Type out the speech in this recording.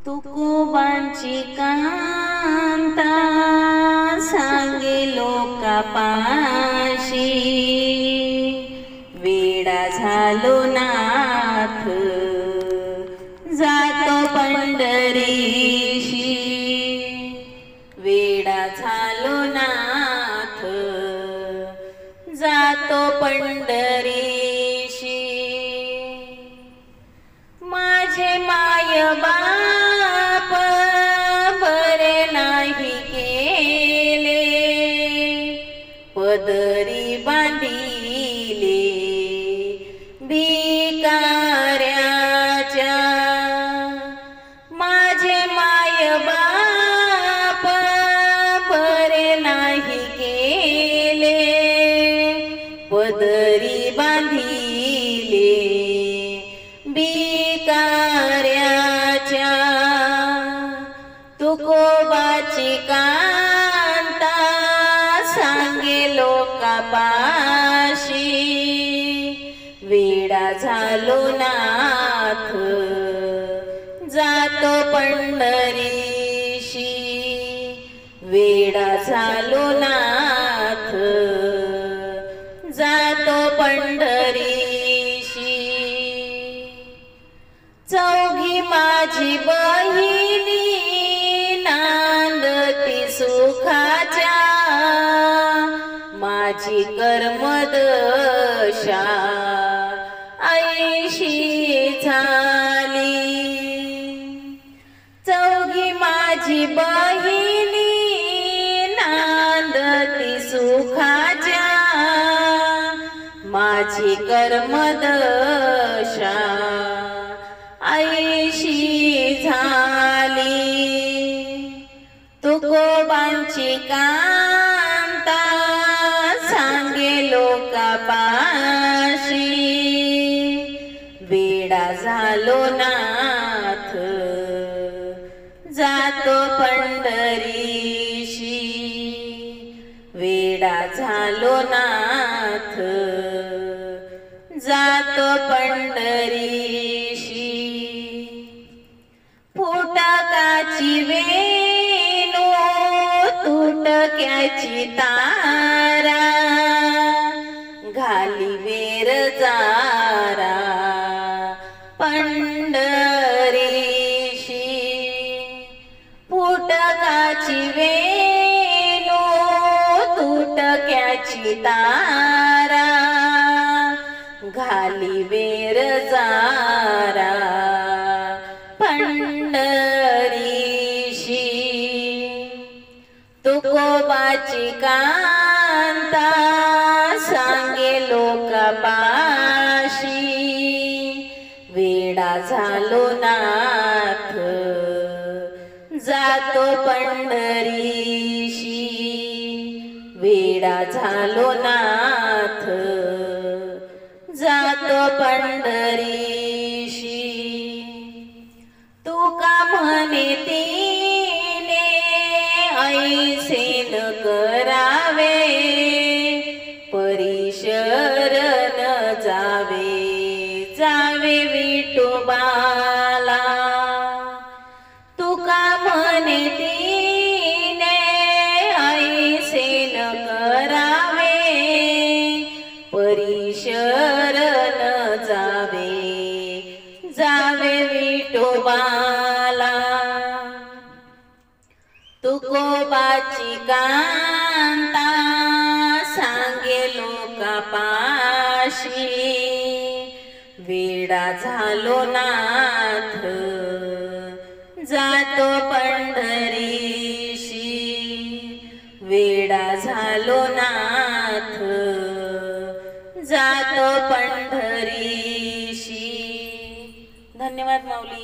तुकोबांची कांता सांगे लोकापाशी, वेडा झालो नाथ जातो पंढरीशी, वेडा झालो नाथ जातो पंढरीशी। माझे माय बाप बरे नाही केले, पदरी बांधिले भिकाऱ्याच्या। माझे माय बाप बरे नाही केले, पदरी बांधिले भिकाऱ्याच्या। तुकोबाची कांता सांगे लोकापाशी, वेडा झालो नाथ जातो पंढरीशी, वेडा झालो नाथ जातो पंढरीशी। चौघी माझी बहिणी नांदती सुखाच्या, माझी कर्मदशा ऐशी झाली। चौघी माझी बहिणी नांदती सुखाच्या, माझी कर्मदशा ऐशी झाली। तुकोबांची कांता सांगे लोकापाशी, वेडा झालो नाथ जातो पंढरीशी, वेडा झालो नाथ जातो पंढरीशी। फुटकाची वेणू तुटक्याची तारा, घाली वेर जारा पंढरीशी। फुटकाची वेणू तुटक्याची तारा, घाली वेर जारा पंढरीशी। तुकोबाची कांता सांगे लोकापाशी, वेडा झालो नाथ जातो पंढरीशी, वेडा झालो नाथ जातो पंढरीशी। तुका म्हणे तिने ऐसे न करावे, परिशरण जावे जावे विठोबाला। तुका म्हणे तिने ऐसे न करावे, परिशरण जावे जावे विठोबाला। तुकोबाची कांता सांगे लोकापाशी, वेडा झालो नाथ जातो पंढरीशी, वेडा झालो नाथ जातो पंढरीशी। धन्यवाद माऊली।